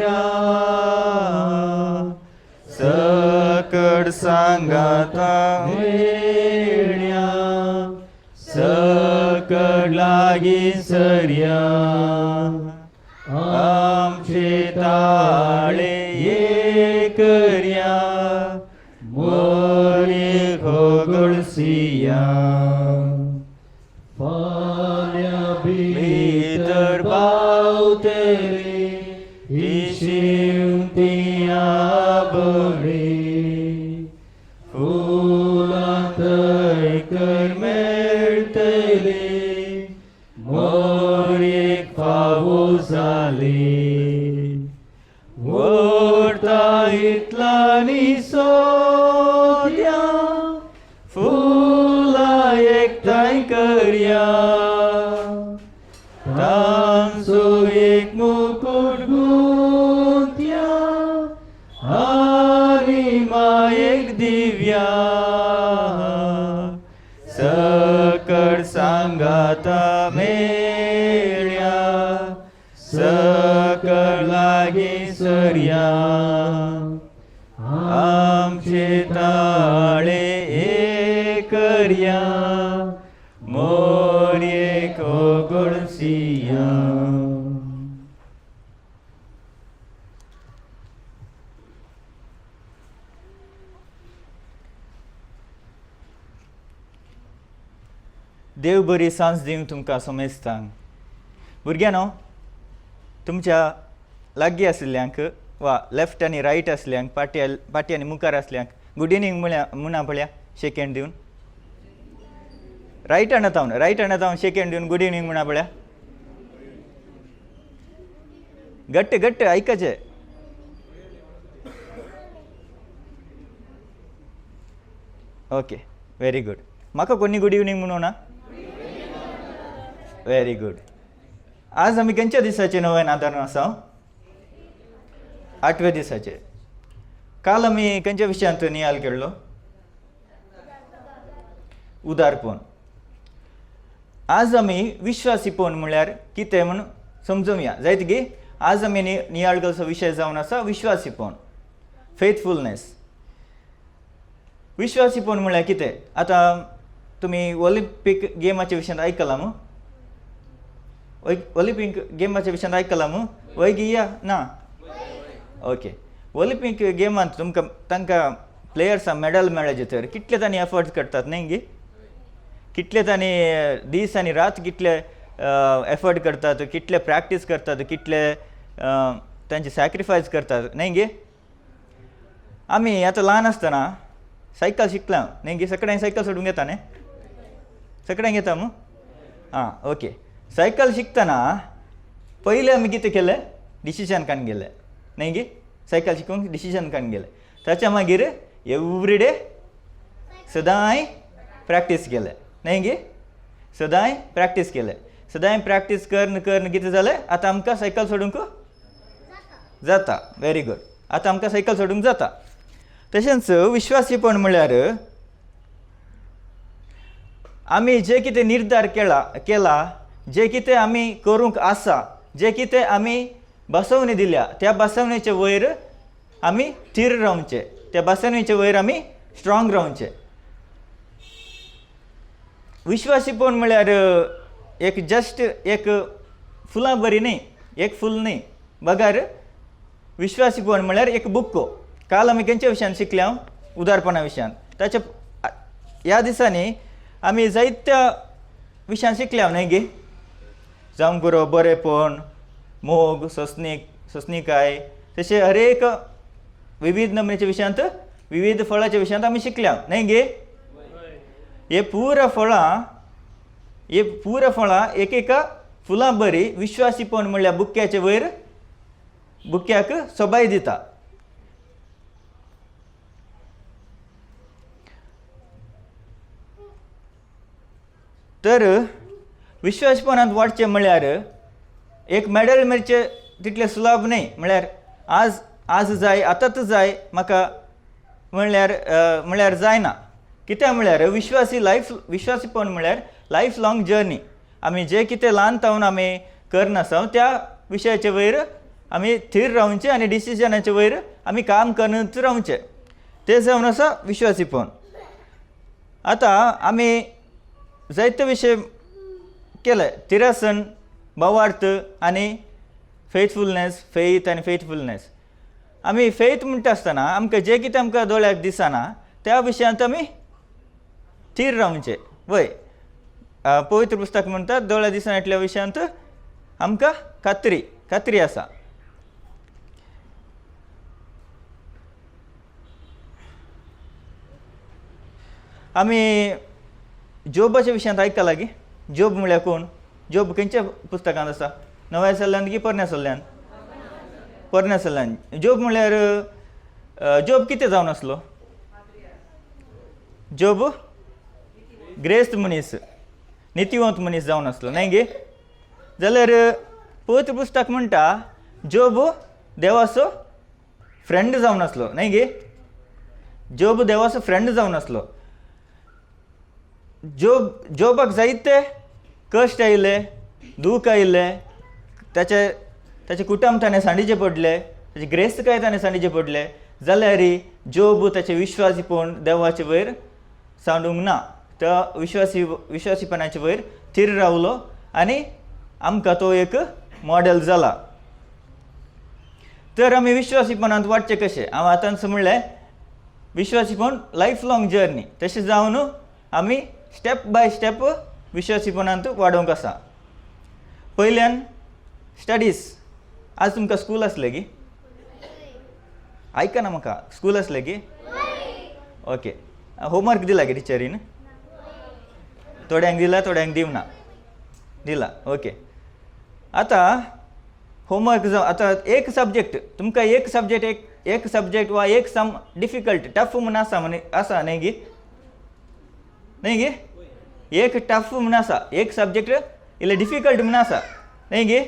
करया सकड सांगाता मेळ्या सकड लागी सरया आमचे ताळे ये करया मोरी खोगळसिया फाल्या भितर पावतली इशिवतिया बळी फुलां थंयकर मेळटली मोरयेक फावो जाली व्हरता इतलांनी सोद्या फुलां एकठांय करया तांचो एक मुकुट गुंथया आनी मायेक दिव्या सकड सांगाता मेळ्या सकड लागी सरया आमचे ताळे एक करया मोरयेक ओगळसिया देव बरी सांज दिवंक तुमकां सोमेस्तांक भुरग्यांनो तुमच्या लागीं आशिल्ल्यांक वा लेफ्ट आनी रायट आसल्यांक पाटी आनी मुखार आसल्यांक गुड इवनिंग म्हणा पळया शेक हँड दिवन रायट हँडांत हांव शेक हँड दिवन गुड इवनिंग म्हणा पळया घट्ट घट्ट आयकाचें ओके व्हेरी गुड म्हाका कोणी गुड इवनिंग म्हणूं ना व्हेरी गुड आज आमी खंयच्या दिसाचें नवें आदारण आसा 8व्या दिसाचें काल आमी खंयच्या विशयांत नियाल केल्लो उदारपण आज आमी विश्वासीपण म्हळ्यार कितें म्हूण समजुया जायत गी आज आमी नियाळ केल्लो विशय जावन आसा विश्वासीपण फेथफुलनेस विश्वासीपण म्हळ्यार कितें आतां तुमी ऑलिंपीक गेमाच्या विशयांत आयकलां मू ऑलिंपीक गेमाच्या विशयांत आयकलां मू वय गिया ना ओके ऑलिंपीक गेमांत तुमकां तांकां प्लेयर्सांक मेडल मेळ्ळेचे तर कितले तांणी एफर्ट्स करतात न्ही गी कितले तांणी दीस आनी रात कितले एफर्ट करतात कितले प्रॅक्टीस करतात कितले तांचे सॅक्रिफायस करतात न्ही गे आमी आतां ल्हान आसतना सायकल शिकलां न्ही गे सगळ्यांक सायकल सोडूंक येता न्ही सगळ्यांक येता मू आं ओके सायकल शिकतना पयलीं आमी कितें केलें डिसिजन काडून गेले न्ही गे सायकल शिकूंक डिसिजन काडून गेले ताच्या मागीर एवरी डे सदांय प्रॅक्टीस केलें न्ही गे सदांय प्रॅक्टीस केलें सदांय प्रॅक्टीस करन करन कितें जालें आतां आमकां सायकल सोडूंक जाता व्हेरी गुड आतां आमकां सायकल सोडूंक जाता तशेंच विश्वासीपण म्हळ्यार आमी जे कितें निर्धार केला जे कितें आमी करूंक आसा जे कितें आमी बसवणी दिल्या त्या बसवणेचे वयर आमी थीर रावचे त्या बसवणेचे वयर आमी स्ट्रॉंग रावचे विश्वासीपण म्हळ्यार एक जस्ट एक फुलां बरी न्ही एक फूल न्ही बगार विश्वासीपण म्हळ्यार एक बुक्को काल आमी खंयच्या विशयान शिकल्या उदारपणा विशयान ताच्या ह्या दिसांनी आमी जायत्या विशयान शिकल्या न्ही गे जावं बरो बरेपण मोग सस्निकाय तशें हर एक विविध नमनेच्या विशयांत विविध फळाच्या विशयांत आमी शिकल्या न्ही गे हे पूर फळां एक एका फुलां बरी विश्वासीपण म्हळ्यार बुक्क्याचे वयर बुक्क्याक सोबाय दिता तर विश्वासीपणांत वाडचें म्हळ्यार एक मेडल मेळचें तितलें सुलभ न्ही म्हळ्यार आज जाय आतांच जाय म्हाका म्हळ्यार जायना कित्याक म्हळ्यार विश्वासीपण म्हळ्यार लायफ लाँग जर्नी आमी जे कितें ल्हान तावन आमी करनासा त्या विशयाचे वयर आमी थीर रावचे आनी डिसिजनाचे वयर आमी काम करनूच रावचे ते जावन आसा विश्वासीपण. आतां आमी जायते विशय केले तिरासन भावार्थ आनी फेथफुलनेस फेथ आनी फेथफुलनेस. आमी फेथ म्हणटा आसतना आमकां जें कितें आमकां दोळ्याक दिसना त्या विशयांत आमी थीर रावचे वय. पवित्र पुस्तक म्हणटा दोळ्या दिसनातल्या विशयांत आमकां खात्री आसा. आमी जोबाच्या विशयांत आयकला लागी. जोब म्हळ्यार कोण? जोब खंयच्या पुस्तकांत आसा? नव्या सल्ल्यान की पोरण्या सल्ल्यान? पोरण्या सल्ल्यान. जोब म्हळ्यार जोब कितें जावन आसलो? जोब ग्रेस्त मनीस नितीवंत मनीस जावन आसलो न्हय गे. जाल्यार पवित्र पुस्तक म्हणटा जोब देवाचो फ्रेंड जावन आसलो न्हय गे. जोब देवाचो फ्रेंड जावन आसलो. जोबाक जायते कश्ट आयिल्ले, दूख आयिल्ले, ताचे कुटुंब ताणें सांडिचे पडले, ताची ग्रेस्तकाय ताणें सांडिचे पडले. जाल्यार जोब ताचें विश्वासीपण देवाचे वयर सांडूंक ना. त्या विश्वासीपणाचे वयर थीर रावलो आनी आमकां तो एक मॉडेल जाला. तर आमी विश्वासीपणांत वाडचे कशें? हांव आतांच म्हणलें विश्वासीपण लायफ लाँग जर्नी. तशें जावन आमी स्टेप बाय स्टेप विश्वासीपणांत वाडोवंक आसा. पयल्यान स्टडीज. आज तुमकां स्कूल आसलें गी? आयकना म्हाका. स्कूल आसलें गी? ओके. होमवर्क दिला गे टिचरीन? थोड्यांक दिला थोड्यांक दिवना. दिला ओके. आतां होमवर्क जावन आतां एक सब्जेक्ट तुमकां एक सब्जेक्ट वा एक सम डिफिकल्ट टफ म्हूण आसा न्हय गी? न्हय गे. एक टफ म्हूण आसा, एक सब्जेक्ट इल्ले डिफिकल्ट म्हूण आसा न्हय गे.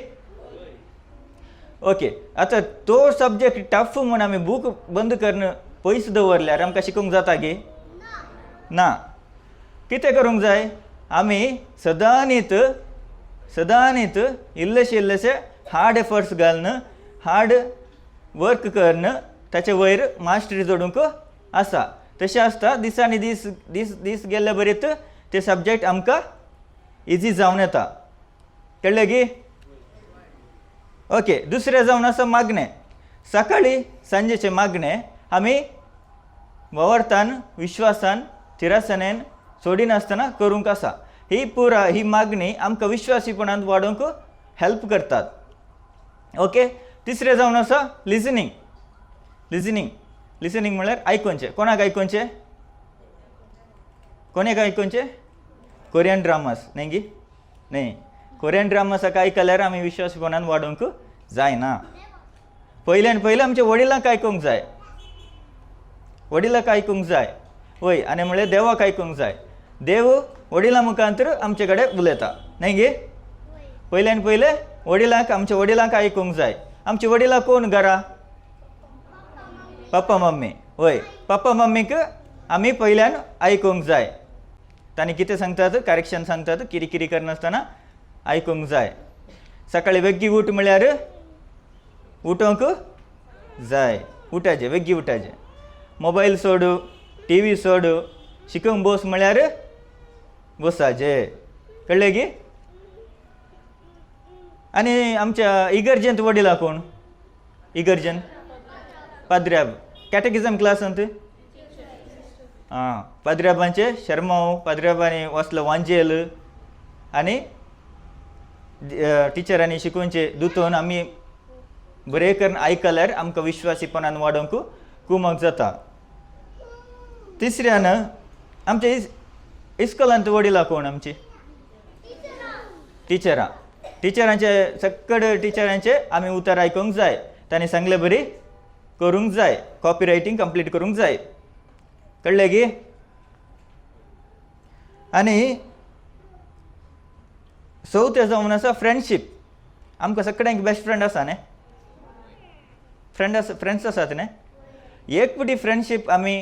ओके. आतां तो सब्जेक्ट टफ म्हूण आमी बूक बंद करून पयस दवरल्यार आमकां शिकूंक जाता गे? ना. कितें करूंक जाय? आमी सदांच इल्लेशे हार्ड एफर्ट्स घालून हार्ड वर्क करून ताचे वयर मास्टरी जोडूंक आसा. तशें आसता दिसांनी दीस गेल्ले बरेत ते सब्जेक्ट आमकां इजी जावन येता. कळ्ळें गी? ओके. दुसरें जावन आसा मागणें. सकाळी सांजेचें मागणें आमी वावरतान विश्वासान थिरासनेन सोडिनासतना करूंक आसा. ही मागणी आमकां विश्वासीपणांत वाडोवंक हेल्प करतात. ओके. तिसरें जावन आसा लिसनींग. लिसनींग म्हळ्यार आयकोनचें. कोणाक आयकोनचें? कोणाक आयकोनचें? कोरियन ड्रामास न्हय गी? न्हय. कोरियन ड्रामासाक आयकल्यार आमी विश्वासीपणांत वाडोवंक जायना. पयल्यान पयलें आमच्या वडिलांक आयकूंक जाय. वय. आनी म्हळ्यार देवाक आयकूंक जाय. देव वडिलां मुखांतर आमचे कडेन उलयता न्हय गे. पयल्यान पयलें आमच्या वडिलांक आयकूंक जाय. आमचे वडिलां कोण घरा? Papa mummy. वय. पप्पा मम्मीक आमी पयल्यान आयकूंक जाय. तांणी कितें सांगतात करेक्शन सांगतात किरी करनासतना आयकूंक जाय. सकाळीं वेग्गी उठ म्हळ्यार उठोवंक जाय. उठाचें वेग्गी उठाचें. मोबायल सोड, टी व्ही सोड, शिकूंक बस म्हळ्यार बसाचें. कळ्ळें गी? आनी आमच्या इगर्जेंत वडिलां कोण? इगर्जेंत पाद्र्याब. कॅटेकिझम क्लासांत पाद्र्याबांचे शर्माव, पाद्र्याबांनी वसलो वांजेल आनी टिचरांनी शिकोवचे दुतोन आमी बरें करून आयकल्यार आमकां विश्वासीपणान वाडोवंक कुमक जाता. तिसऱ्यान आमच्या इस्कॉलांत वडिलां कोण? आमची टिचरां. टिचरांचे आमी उतर आयकूंक जाय. तांणी सांगलें बरी करूंक जाय. कॉपी रायटींग कंप्लीट करूंक जाय. कळ्ळें गी? आनी चवथें जावन आसा फ्रेंडशीप. आमकां सगळ्यांक बेस्ट फ्रेंड आसा न्हय? फ्रेंड्स आसात न्हय? एक फावटी फ्रेंडशीप आमी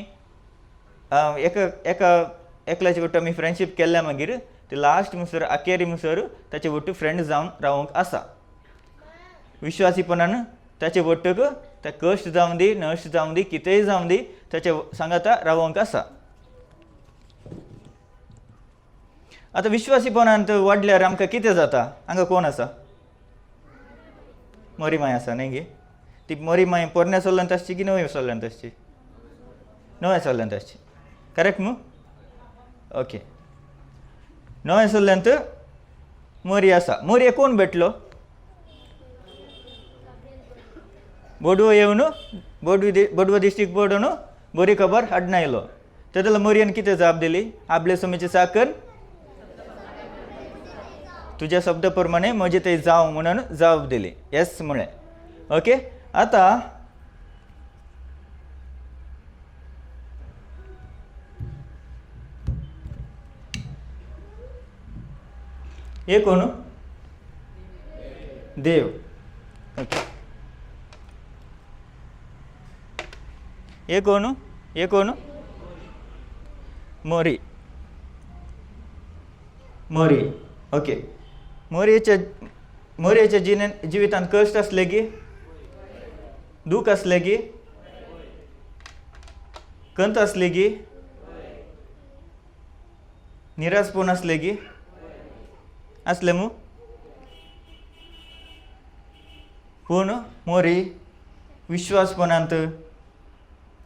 एकल्याचे वट्ट आमी फ्रेंडशीप केल्ल्या मागीर ते लास्ट म्हणसर अखेरी म्हणसर ताचे वट्ट फ्रेंड जावन रावंक आसा. विश्वासीपणान ताचे वट्टक ते कश्ट जावं दी नश्ट जावं दी कितेंय जावं दी ताचे सांगाता रावोंक आसा. आतां विश्वासीपणांत वाडल्यार आमकां कितें जाता? हांगा कोण आसा? मोरी माय आसा न्ही गे. ती मोरी माय पोरण्या चल्ल्यांत आसची की नव्या चल्ल्यांत आसची? नव्या चल्ल्यांत आसची. करेक्ट न्हू? ओके. नव्या चल्ल्यांत मोरी आसा. मोरये कोण भेटलो? बोडवो येवन बोडवो दिश्टीक पडून बरी खबर हाडून आयलो. तेदला मोरयेन कितें जाप दिली? आपले सुमेची साकर तुज्या शब्द प्रमाणे म्हजे ते जावं म्हणून जाप दिली. येस म्हळें. ओके. आतां हे कोण? देव. ओके. हे कोण? हे कोण? मोरी. मोरी. ओके. मोरयेच्या जिवितांत कश्ट आसले की दूख आसले की कंत आसली की निराशपण आसले की आसले मू. पूण मोरी विश्वासपणांत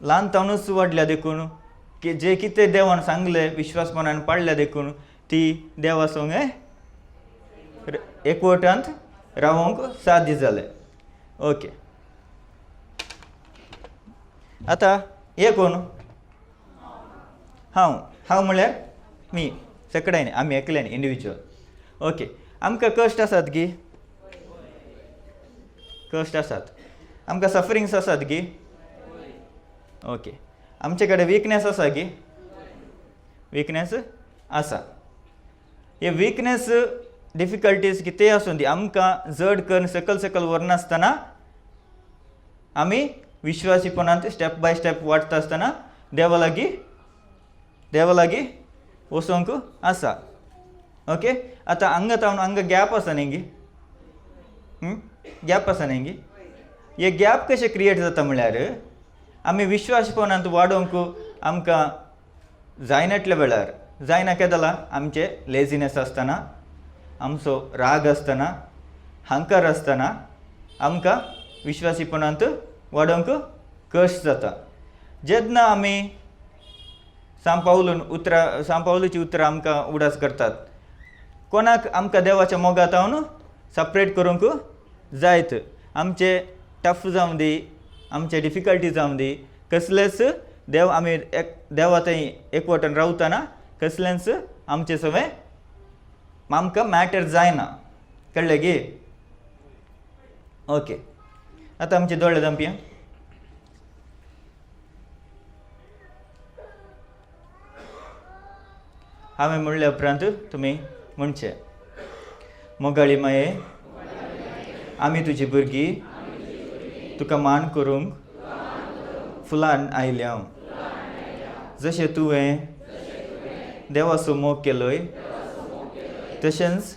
ल्हानपणानूच वाडल्या देखून की जे कितें देवान सांगलें विश्वासपणान पाळल्या देखून ती देवा संगे एकवटांत रावोंक साध्य जालें. ओके. आतां हे कोण? हांव म्हळ्यार मी सगळ्यांनी आमी एकल्यान इंडिविज्युअल. ओके. आमकां कश्ट आसात की? कश्ट आसात. आमकां सफरिंग्स आसात की? ओके. आमचे कडेन विकनेस आसा की? विकनेस आसा. हे विकनेस डिफिकल्टीज कितेंय आसूं दी आमकां जड करून सकल व्हरनासतना आमी विश्वासीपणांत स्टेप बाय स्टेप वाडटा आसतना देवा लागीं वचोंक आसा. ओके. आतां हांगा गॅप आसा न्ही गी. गॅप आसा न्ही गी. हे गॅप कशें क्रिएट जाता म्हळ्यार आमी विश्वासपणांत वाडोवंक आमकां जायनाटल्या वेळार जायना केदला आमचे लेजिनेस आसतना आमचो राग आसतना हंकार आसतना आमकां विश्वासीपणांत वाडोवंक कश्ट जाता. जेन्ना आमी सांपावलूची उतरां आमकां उडास करतात कोणाक आमकां देवाच्या मोगात हांवन सपरेट करूंक जायत. आमचे टफ जावं दी आमचे डिफिकल्टी जावं दी कसलेच आमी देवा थंय एकवटान रावतना कसलेंच आमचे सवय आमकां मॅटर जायना. कळ्ळें गे. ओके. आतां आमचे दोळे धांपया. हांवें म्हणले उपरांत तुमी म्हणचे. मोगाळी माये आमी तुजी भुरगीं तुका मान करूंक फुलान आयल्या. जशें तुवें देवाचो मोग केलोय तशेंच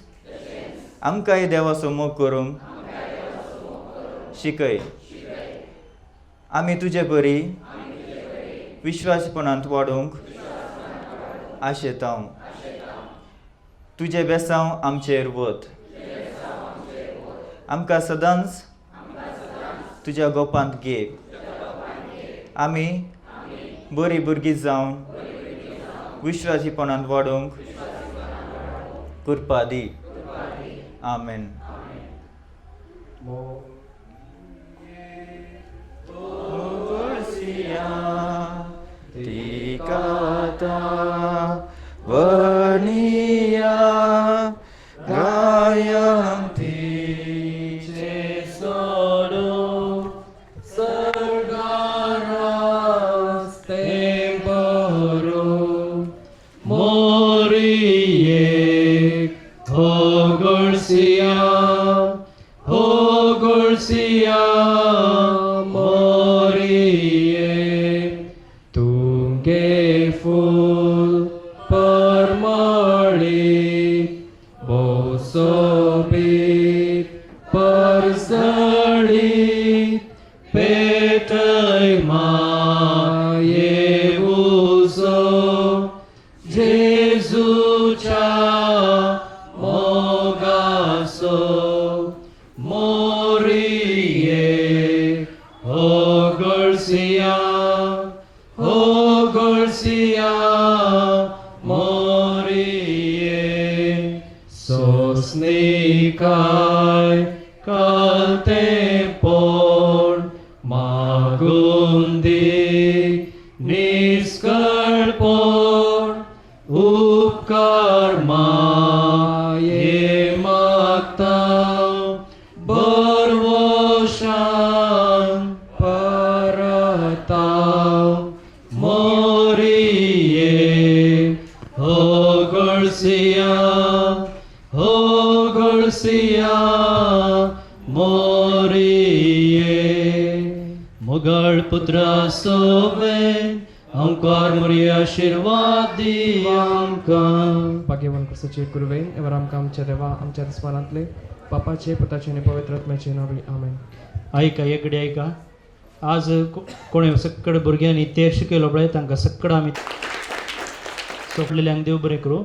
आमकांय देवाचो मोग करूंक शिकय. आमी तुजे बरी विश्वासपणांत वाडूंक आशेतांव. तुजें बेसांव आमचेर वत. आमकां सदांच तुज्या गोपांत घे. आमी बरी भुरगीं जावन विश्वासीपणांत वाडूंक कृपा दी. आमेन. वर्णिया गायं तिचे सोडो सर्गारास्ते बरो मोरिये हो गोळसिया हो गोळ Etei Maiebuso Jesucia Mogaso Morie Ogolsia Morie Sosnikai Kaltepon Magundi Niskarpon Upkarma Ye Magtaw Barwoshan Parataw Morie Ogolsia Morie Mughal Putra Sobe Amkar Muri आशीर्वाद दियांका भाग्यवान कृष्णाचे गुरुवे एवढं आमकां आमच्या देवा आमच्या स्मरणातले पापाचे पुताचे आणि पवित्र आत्म्याचे नावे आमेन. ऐका एकडे ऐका आज कोणी सक्कड भुरग्यांनी ते शिकयलो पळय तांकां सक्कड आमी सोपलेल्यांक देव बरें करूं.